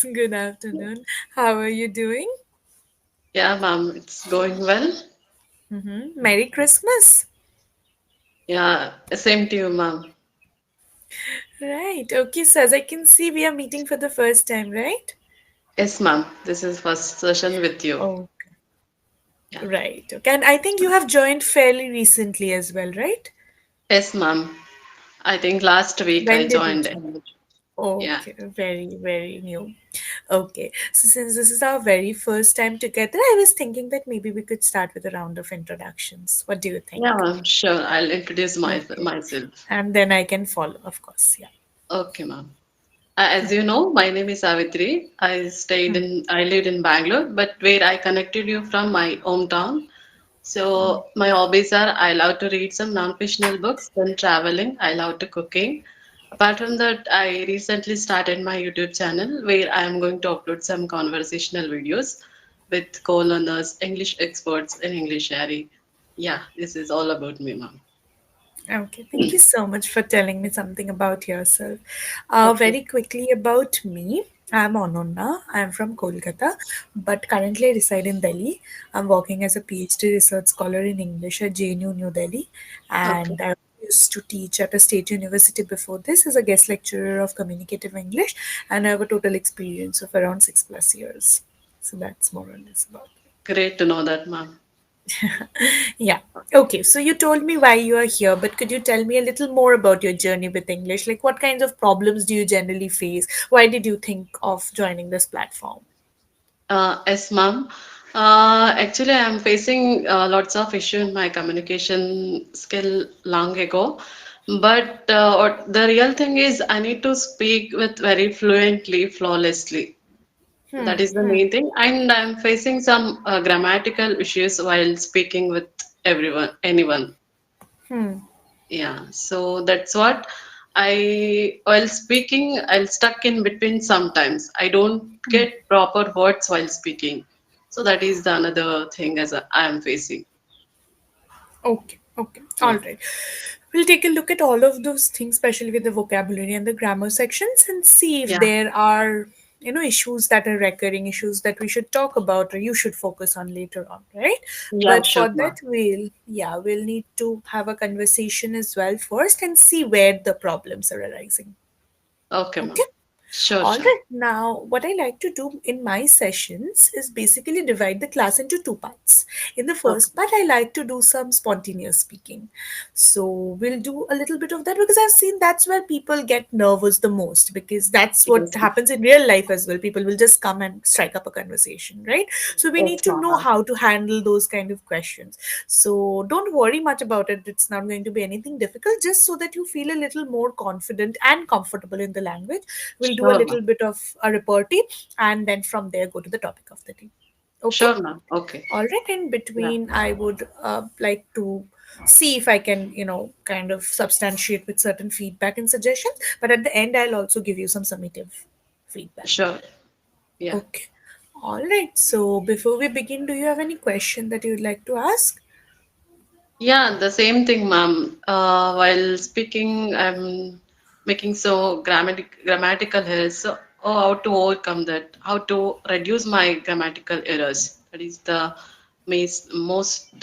Good afternoon. How are you doing? Yeah, ma'am, it's going well. Merry Christmas. Yeah, same to you, ma'am. Right. Okay, so as I can see, we are meeting for the first time, right? Yes, ma'am. This is first session with you. Oh, Yeah. right. Okay. And I think you have joined fairly recently as well, right? Yes, ma'am. I think last week I When did you joined. join? Yeah. Okay, very, very new. Okay, so since this is our very first time together, I was thinking that maybe we could start with a round of introductions. What do you Yeah, think? ma'am. Sure. I'll introduce Okay. myself. And then I can follow, of course. Yeah. Okay, ma'am. As you know, my name is Savitri. Hmm. I lived in Bangalore, but where I connected you from my hometown. So my hobbies are I love to read some non-fictional books, then traveling. I love to cooking. Apart from that, I recently started my YouTube channel where I am going to upload some conversational videos with co-learners, English experts in English Yaari. Yeah, this is all about me, ma'am. Okay, thank you so much for telling me something about yourself. Okay. Very quickly about me. I'm Ananya. I'm from Kolkata, but currently I reside in Delhi. I'm working as a PhD research scholar in English at JNU New Delhi, Okay. and I used to teach at a state university before this as a guest lecturer of communicative English, and I have a total experience of around 6+ years. So that's more or less about it. Great to know that, ma'am. Yeah. Okay. So you told me why you are here, but could you tell me a little more about your journey with English? Like, what kinds of problems do you generally face? Why did you think of joining this platform? Yes, ma'am. Actually, I'm facing lots of issue in my communication skill long ago. But the real thing is I need to speak with very fluently, flawlessly. That is the main thing. And I'm facing some grammatical issues while speaking with anyone. Yeah, so that's what while speaking, I'll stuck in between sometimes. I don't get proper words while speaking. So that is the another thing I am facing. Okay, okay, all Yeah. right. We'll take a look at all of those things, especially with the vocabulary and the grammar sections, and see if Yeah. there are, issues that are recurring, issues that we should talk about or you should focus on later on, right? Yeah, But sure, for that, ma'am. we'll need to have a conversation as well first and see where the problems are arising. Okay, Okay. ma'am. Sure, All sure. right. Now, what I like to do in my sessions is basically divide the class into two parts. In the Okay. first part, I like to do some spontaneous speaking. So, we'll do a little bit of that because I've seen that's where people get nervous the most because that's what Yes, happens in real life as well. People will just come and strike up a conversation, right? So, we need yes, to know ma'am. how to handle those kind of questions. So, don't worry much about it. It's not going to be anything difficult, just so that you feel a little more confident and comfortable in the language. We'll do a Sure, ma'am. little bit of a repartee and then from there go to the topic of the day. Okay. Sure, ma'am. Okay. All right. In Yeah. between, I would like to see if I can, kind of substantiate with certain feedback and suggestions. But at the end, I'll also give you some summative feedback. Sure. Yeah. Okay. All right. So before we begin, do you have any question that you'd like to ask? Yeah, the same thing, ma'am. While speaking, I'm making so grammatical errors. So, how to overcome that? How to reduce my grammatical errors? That is the most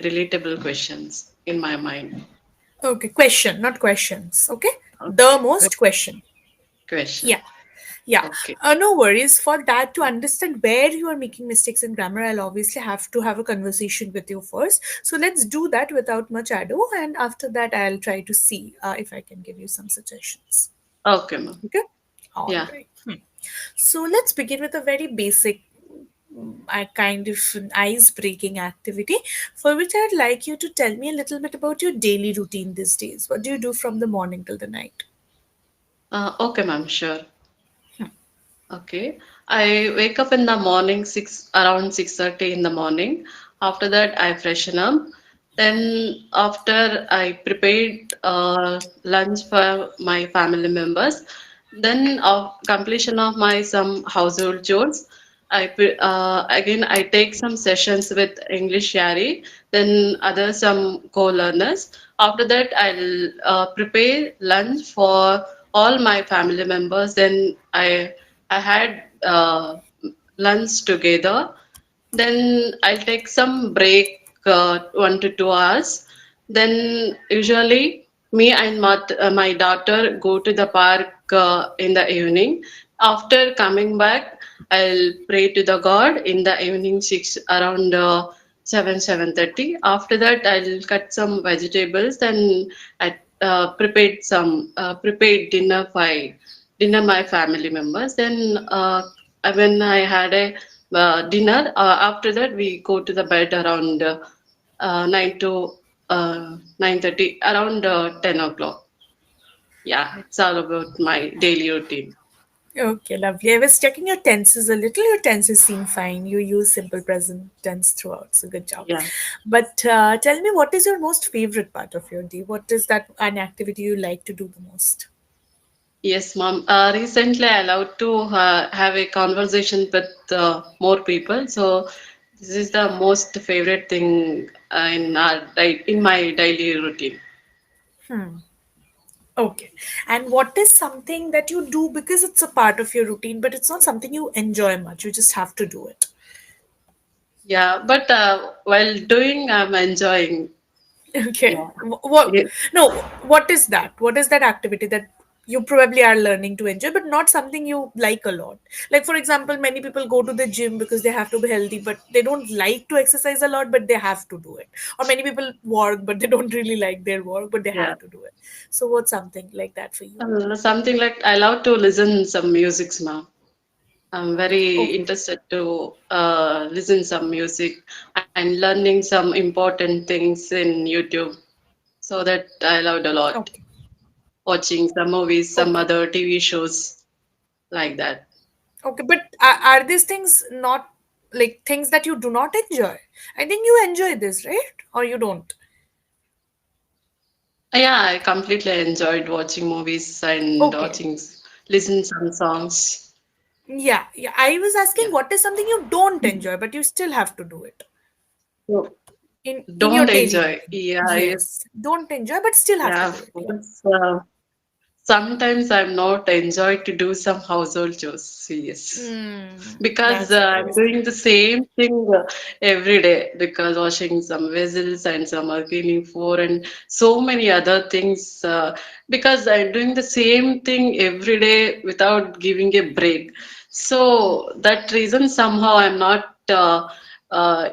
relatable questions in my mind. Okay. Question, not questions. Okay. The Okay, most question. question. Yeah. Yeah, Okay, no worries. For that, to understand where you are making mistakes in grammar, I'll obviously have to have a conversation with you first. So let's do that without much ado, and after that, I'll try to see if I can give you some suggestions. okay, ma'am. Okay, all Yeah, right. So let's begin with a very basic, kind of an ice-breaking activity, for which I'd like you to tell me a little bit about your daily routine these days. What do you do from the morning till the night? okay, ma'am. Sure. Okay. I wake up in the morning around 6:30 in the morning. After that, I freshen up. Then after I prepared lunch for my family members. Then completion of my some household chores. Again I take some sessions with English Yari. Then other some co-learners. After that, I'll prepare lunch for all my family members. Then I I had lunch together. Then I'll take some break, 1 to 2 hours. Then usually me and my daughter go to the park in the evening. After coming back, I'll pray to the God in the evening six around 7:30. After that, I'll cut some vegetables and I prepared dinner my family members. Then when I had a dinner, after that we go to the bed around 9 to 9:30, around 10 o'clock. Yeah, it's all about my daily routine. Okay, lovely. I was checking your tenses a little. Your tenses seem fine. You use simple present tense throughout, so good job. Yeah. But tell me, what is your most favorite part of your day? What is that an activity you like to do the most? Yes, mom. Recently, I allowed to have a conversation with more people. So this is the most favorite thing in my daily routine. Okay. And what is something that you do because it's a part of your routine, but it's not something you enjoy much? You just have to do it. Yeah, but while doing, I'm enjoying. Okay. Yeah. What? Yeah. No. What is that? What is that activity that you probably are learning to enjoy, but not something you like a lot? Like, for example, many people go to the gym because they have to be healthy, but they don't like to exercise a lot, but they have to do it. Or many people work, but they don't really like their work, but they Yeah. have to do it. So, what's something like that for you? Something like I love to listen some musics now. I'm very Okay. interested to listen some music and learning some important things in YouTube. So that I loved a lot. Okay. Watching some movies, some Okay. other TV shows like that. Okay, but are these things not like things that you do not enjoy? I think you enjoy this, right? Or you don't? Yeah, I completely enjoyed watching movies and Okay. watching, listen some songs. Yeah, yeah. I was asking Yeah. what is something you don't enjoy, but you still have to do it So, in your don't daily enjoy. routine. Yeah, Yes. Don't enjoy, but still have to yeah, do of it. Yeah. course. Sometimes I'm not enjoy to do some household chores. Yes. Because That's what I I'm was doing thinking. the same thing every day because washing some vessels and some are cleaning floor and so many other things because I'm doing the same thing every day without giving a break. So that reason somehow I'm not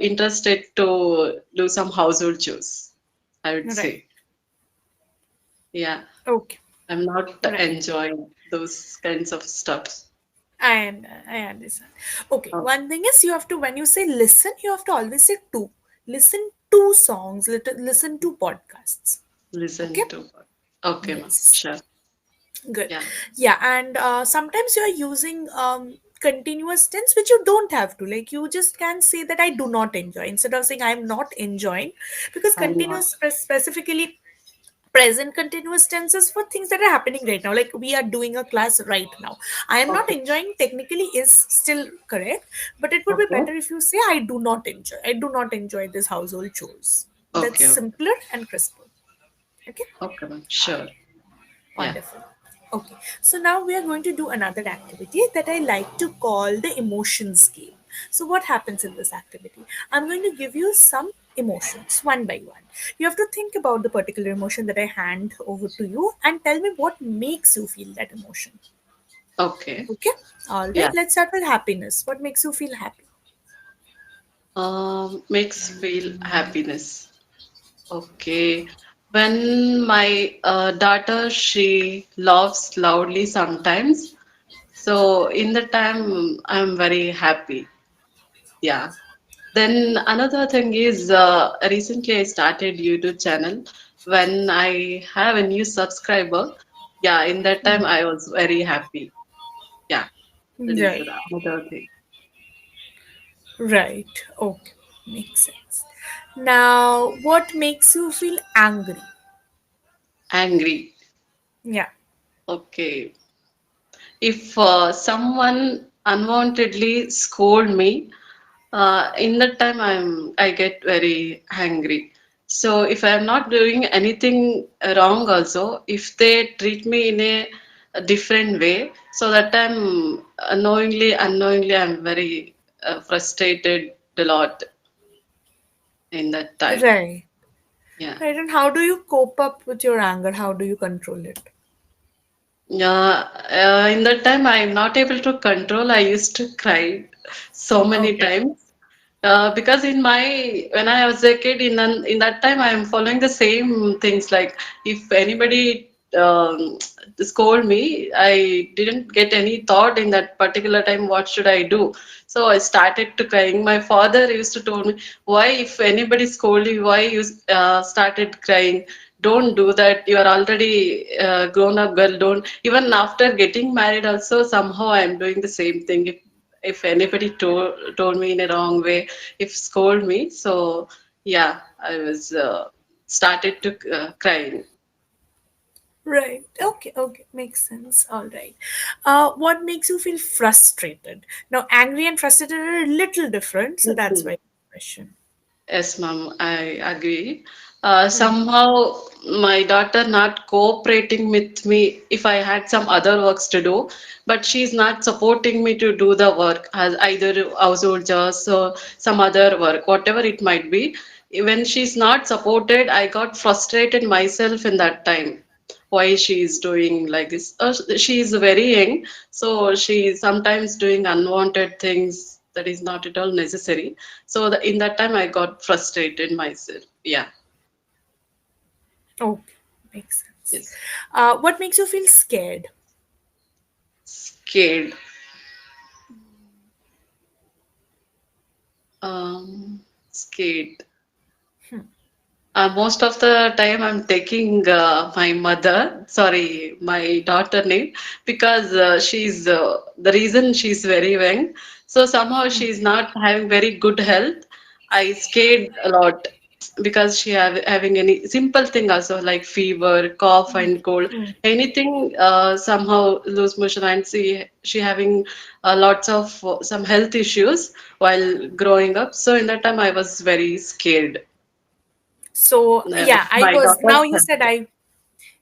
interested to do some household chores, I would Right. say. Yeah, Okay. I'm not Right. enjoying those kinds of stuff. I understand. Okay. One thing is you have to when you say listen, you have to always say two. Listen to songs. Listen to podcasts. Okay. Listen to. Okay, ma'am. Yes. Sure. Good. Yeah. Yeah, and sometimes you are using continuous tense, which you don't have to. Like you just can say that I do not enjoy instead of saying I am not enjoying, because I'm not. specifically present continuous tenses for things that are happening right now. Like we are doing a class right now. I am not Okay. enjoying technically is still correct, but it would be Okay. better if you say I do not enjoy. I do not enjoy this household chores. That's Okay. Okay. simpler and crisper. Okay. Okay, ma'am. All Sure. right. Yeah. Wonderful. Okay, so now we are going to do another activity that I like to call the emotions game. So, what happens in this activity? I'm going to give you some emotions one by one. You have to think about the particular emotion that I hand over to you and tell me what makes you feel that emotion. Okay. Okay, all right, Yeah. let's start with happiness. What makes you feel happy? Makes feel happiness. Okay. When my daughter she laughs loudly sometimes, so in the time I'm very happy. Yeah. Then another thing is recently I started YouTube channel. When I have a new subscriber, yeah, in that time I was very happy. Yeah, that is Right, another thing. right, okay, makes sense. Now, what makes you feel angry? Angry. Yeah. Okay. If someone unwantedly scold me, in that time I get very angry. So if I am not doing anything wrong also, if they treat me in a a different way. So that time, unknowingly, I'm very frustrated a lot in that time. Right. Yeah. Right. And how do you cope up with your anger? How do you control it? Yeah, in that time, I'm not able to control. I used to cry so many Okay. times. Because in my when I was a kid, in that time, I am following the same things. Like if anybody scold me, I didn't get any thought in that particular time. What should I do? So I started to crying. My father used to tell me, "Why, if anybody scold you, why you started crying? Don't do that. You are already grown up girl. Don't." Even after getting married, also somehow I am doing the same thing. If anybody told me in a wrong way, if scold me, so yeah, I was started to crying. Right. Okay. Okay. Makes sense. All right. What makes you feel frustrated? Now, angry and frustrated are a little different, so that's Mhm. why question. Yes, ma'am, I agree. Hmm. Somehow my daughter not cooperating with me if I had some other works to do, but she's not supporting me to do the work as either household chores or some other work, whatever it might be. When she's not supported, I got frustrated myself in that time. Why she is doing like this? She is very young, so she is sometimes doing unwanted things that is not at all necessary. So in that time, I got frustrated myself. Yeah, Okay. Makes sense. yes, What makes you feel scared? scared. Scared. Most of the time, I'm taking my mother, sorry, my daughter name, because the reason she's very young. So somehow she's not having very good health. I scared a lot because she having any simple thing also like fever, cough and cold, anything somehow lose motion and she having lots of some health issues while growing up. So in that time, I was very scared. So, yeah, I My was. daughter's Now you said health. I.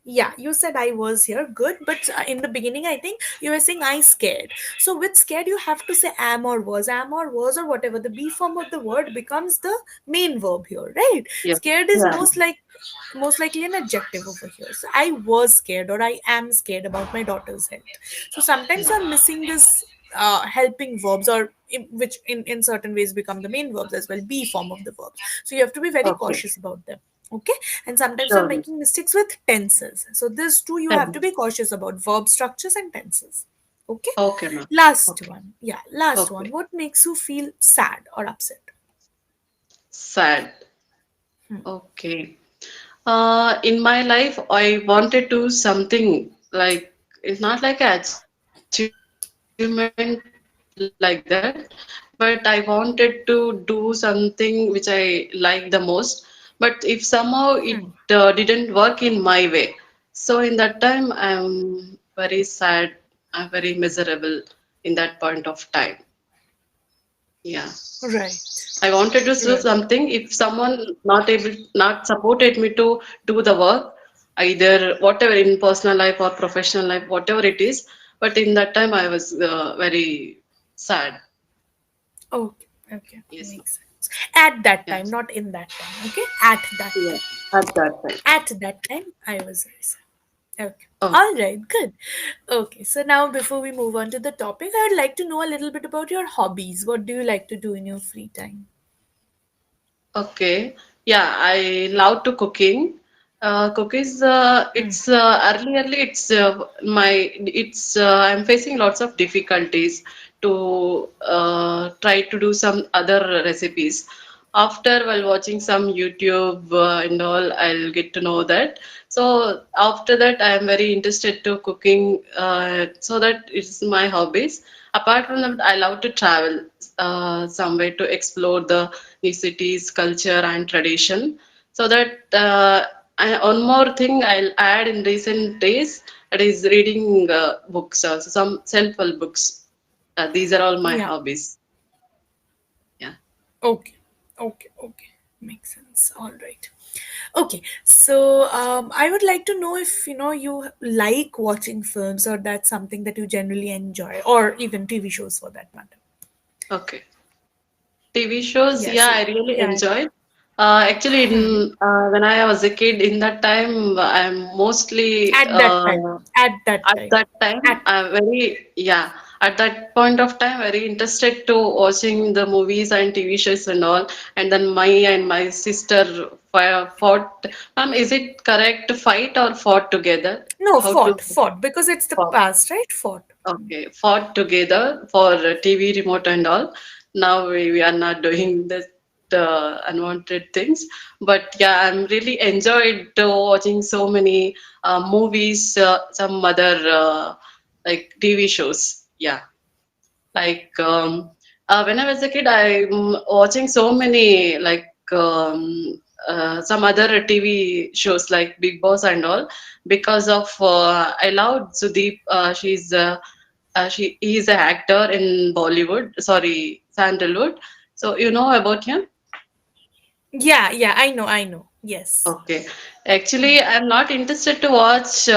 Yeah, you said I was here. Good. But in the beginning, I think you were saying I scared. So, with scared, you have to say am or was, or whatever. The B form of the word becomes the main verb here, right? Yes. Scared is Yeah. most likely an adjective over here. So I was scared or I am scared about my daughter's health. So sometimes I'm missing this helping verbs or which in certain ways become the main verbs as well, be form of the verbs. So you have to be very Okay. cautious about them. Okay. And sometimes you're Sure. making mistakes with tenses. So this too you have to Thanks. be cautious about verb structures and tenses. Okay. Okay, ma'am. Last Okay. one. Yeah, last one. Okay. What makes you feel sad or upset? Sad. Okay. In my life, I wanted to do something like it's not like an achievement like that, but I wanted to do something which I like the most. But if somehow it didn't work in my way, so in that time, I'm very sad. I'm very miserable in that point of time. Yeah. Right. I wanted to do Right. something. If someone not supported me to do the work, either whatever in personal life or professional life, whatever it is. But in that time, I was very sad. Okay, okay, Yes, ma'am. makes sense. At that time, Yes. not in that time. Okay, at that Yeah. time. At that time. At that time, I was very sad. Okay. Oh, All right, good. Okay, so now before we move on to the topic, I'd like to know a little bit about your hobbies. What do you like to do in your free time? okay. Yeah, I love to cooking. Cookies, Hmm. early, I'm facing lots of difficulties to try to do some other recipes. After while watching some YouTube and all, I'll get to know that. So after that, I am very interested to cooking. So that is my hobbies. Apart from that, I love to travel somewhere to explore the new cities, culture, and tradition. So that one more thing I'll add in recent days that is reading books, some self-help books. These are all my Yeah. hobbies. Yeah. Okay. Okay. Okay. Makes sense. All right. Okay. So I would like to know if you like watching films, or that's something that you generally enjoy, or even TV shows for that matter. Okay. TV shows, Yeah. yeah, So I really yeah. enjoyed. Actually, when I was a kid, in that time, I'm mostly At that time. At that at time. that time, At I'm very, yeah, at that point of time, very interested to watching the movies and TV shows and all. And then my sister fought. Ma'am, is it correct to fight or fought together? No, How to fought because it's the fought? past, right? Fought. Okay, fought together for TV remote and all. Now we are not doing that unwanted things. But yeah, I'm really enjoyed watching so many movies, some other like TV shows. Yeah, like when I was a kid, I'm watching so many like some other TV shows like Big Boss and all because of I loved Sudeep. He is an actor in Bollywood, sorry, Sandalwood. So you know about him? Yeah, yeah, I know. Yes. Okay. Actually, I'm not interested to watch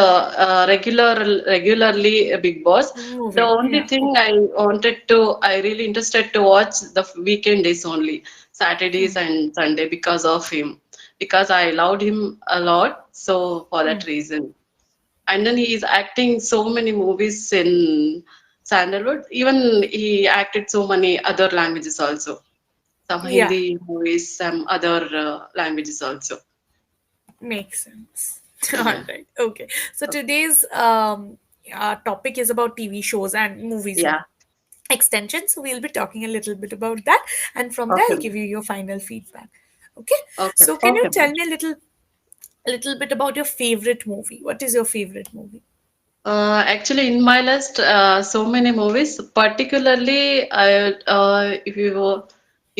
regularly Big Boss. The Movie. only Yeah. thing Okay. I really interested to watch the weekend days only, Saturdays and Sunday because of him, because I loved him a lot. So for that reason, and then he is acting so many movies in Sandalwood. Even he acted so many other languages also, some Yeah. Hindi movies, some other languages also. Makes sense. All Yeah. right. Okay. So today's topic is about TV shows and movies Yeah. extension. So we'll be talking a little bit about that, and from there I'll Okay. give you your final feedback. Okay. Okay. So can you Okay, tell ma'am. me a little bit about your favorite movie? What is your favorite movie? Actually, in my list, so many movies. Particularly,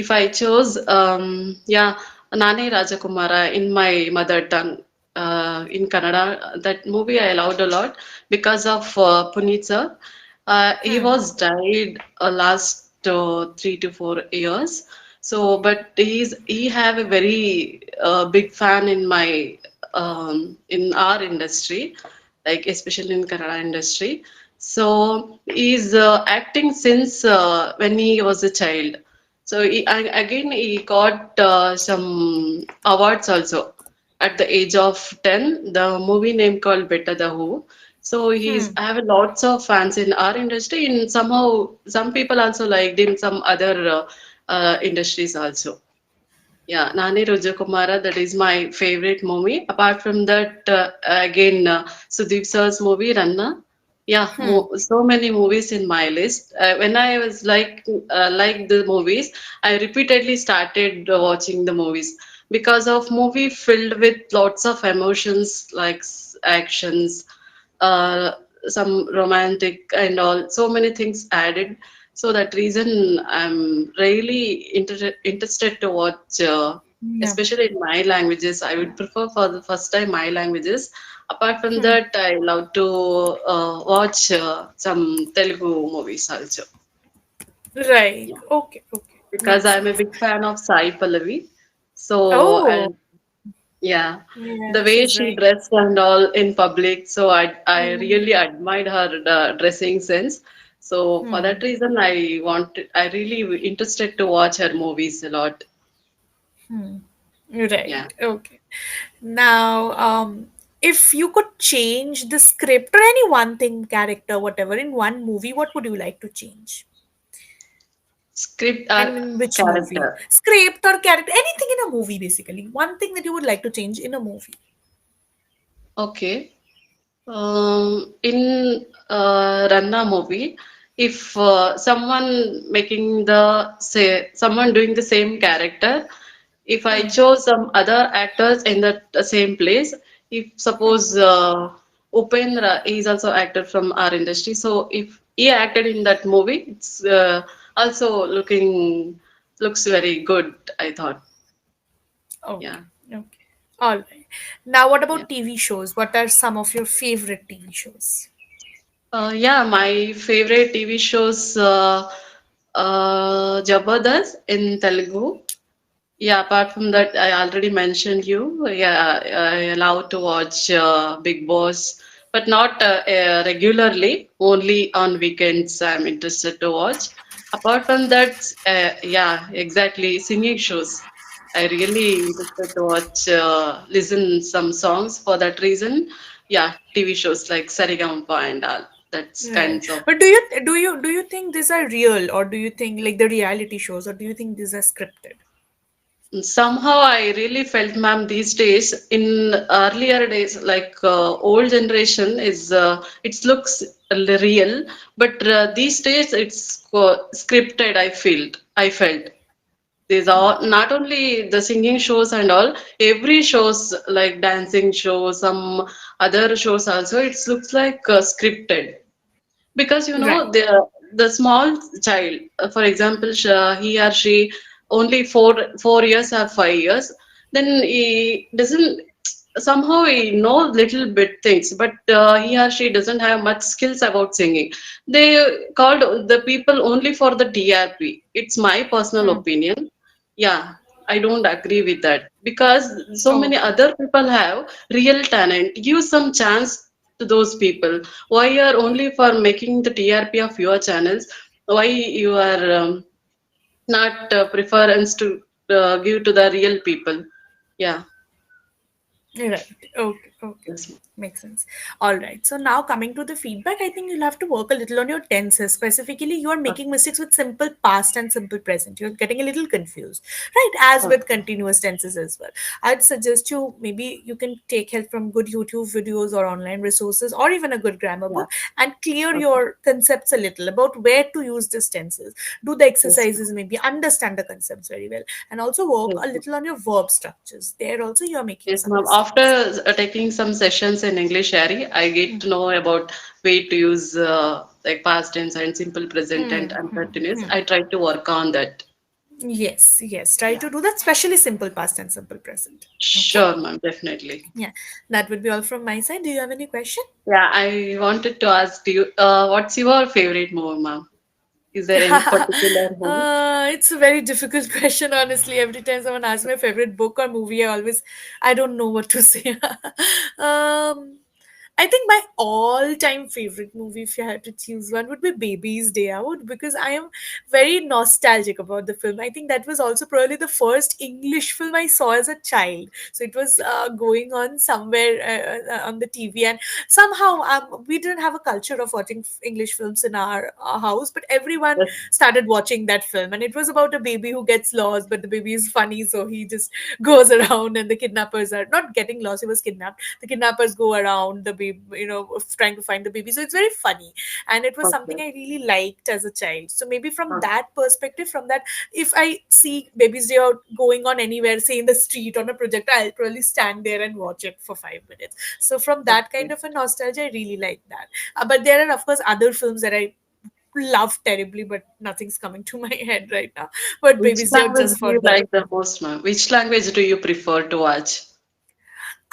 if I chose, yeah, Nani Rajakumara in my mother tongue, in Kannada. That movie I loved a lot because of Puneet sir. He was died last 3 to 4 years. So, but he have a very big fan in my in our industry, like especially in Kannada industry. So he's acting since when he was a child. So again he got some awards also at the age of 10. The movie name called Betta the Who. So he's I have lots of fans in our industry, and somehow some people also liked him, some other industries also. Yeah, Nani Rujakumara, that is my favorite movie. Apart from that, again, Sudeep sir's movie, Ranna. Yeah, so many movies in my list. When I was like the movies, I repeatedly started watching the movies because of movie filled with lots of emotions like actions, uh, some romantic and all, so many things added. So that reason I'm really interested to watch, Yeah. especially in my languages. I would prefer for the first time my languages. Apart from that, I love to watch some Telugu movies also. Right. Yeah, Okay. Okay. because Makes I'm a sense. big fan of Sai Pallavi. So Oh, I yeah, the yeah, way she's she very. dressed and all in public, so I really admired her dressing sense. So for that reason, I really interested to watch her movies a lot. Right. Yeah, Okay. Now, if you could change the script or any one thing, character, whatever, in one movie, what would you like to change? script And in which movie? character. Script or character, anything in a movie, basically. One thing that you would like to change in a movie. Okay. In Ranna movie, if someone doing the same character, if I chose some other actors in that same place, if suppose Upendra is also actor from our industry, so if he acted in that movie, it's also looks very good, I thought. Okay. Yeah, Okay. All right. Now, what yeah. about TV shows? What are some of your favorite TV shows? Yeah, my favorite TV shows, Jabardast in Telugu. Yeah, apart from that, I already mentioned you. Yeah, I allow to watch Big Boss, but not regularly. Only on weekends, I'm interested to watch. Apart from that, yeah, exactly, singing shows. I really interested to watch, listen some songs for that reason. Yeah, TV shows like Sarigampa and all. That's Right. kinds of. But do you think these are real, or do you think like the reality shows, or do you think these are scripted? Somehow I really felt, ma'am, these days, in earlier days, like old generation is, it looks real, but these days it's scripted. I felt these are not only the singing shows and all, every shows like dancing shows, some other shows also. It looks like scripted. Because you Right. know the small child, for example, he or she only 4 years or 5 years, then he doesn't, somehow he know little bit things, but he or she doesn't have much skills about singing. They called the people only for the TRP. It's my personal Hmm. opinion. Yeah, I don't agree with that because so many Okay. other people have real talent. Give some chance to those people. Why you are only for making the TRP of your channels? Why you are not preference to give to the real people? Yeah, Right. Okay. Okay. yes, Makes sense. All right. So now coming to the feedback, I think you'll have to work a little on your tenses. Specifically, you are ma'am. making mistakes with simple past and simple present. You're getting a little confused, right? As with Okay, continuous tenses as well. I'd suggest you maybe you can take help from good YouTube videos or online resources or even a good grammar yeah, book and clear okay, your concepts a little about where to use these tenses. Do the yes, exercises, maybe understand the concepts very well, and also work yes, a ma'am. little on your verb structures. There also you're making Yes, some ma'am. After mistakes. taking some sessions in English, Yaari, I get to know about way to use like past tense and simple present and continuous. I try to work on that. Yes, yes. Try Yeah. to do that, especially simple past and simple present. Okay. Sure, ma'am, definitely. Yeah, that would be all from my side. Do you have any question? Yeah, I wanted to ask you, what's your favorite movie, ma'am? Is there any particular movie? It's a very difficult question, honestly. Every time someone asks my favorite book or movie, I don't know what to say. um, I think my all-time favorite movie, if you had to choose one, would be Baby's Day Out because I am very nostalgic about the film. I think that was also probably the first English film I saw as a child. So it was going on somewhere on the TV, and somehow we didn't have a culture of watching English films in our house, but everyone Yes, started watching that film, and it was about a baby who gets lost, but the baby is funny, so he just goes around, and the kidnappers are not getting lost. He was kidnapped. The kidnappers go around the baby, trying to find the baby. So it's very funny, and it was something okay, I really liked as a child. So maybe from okay, that perspective, from that, if I see Baby's Day Out going on anywhere, say in the street on a projector, I'll probably stand there and watch it for 5 minutes. So from that kind okay. of a nostalgia, I really like that. But there are of course other films that I love terribly, but nothing's coming to my head right now. But Which Baby's Day Out language just do for you the. like the most, ma'am? Which language do you prefer to watch?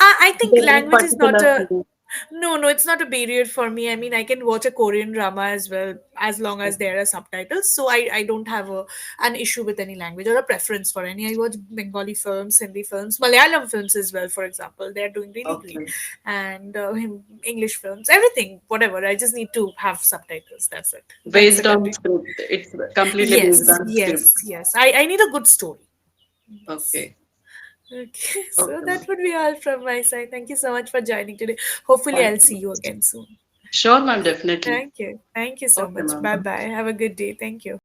I Is think there any language is not particular a. film? No, no, it's not a barrier for me. I mean, I can watch a Korean drama as well as long as there are subtitles. So I don't have an issue with any language or a preference for any. I watch Bengali films, Hindi films, Malayalam films as well, for example. They're doing really great. Okay. And English films, everything, whatever. I just need to have subtitles. That's it. That's the Based on country. script. It's completely based Yes, on script. yes, yes. I need a good story. Yes. Okay. Okay, so Okay, that ma'am. would be all from my side. Thank you so much for joining today. Hopefully, Thank I'll see you. you again soon. Sure, ma'am, definitely. Thank you. Thank you so Okay, much. Bye ma'am. bye. Have a good day. Thank you.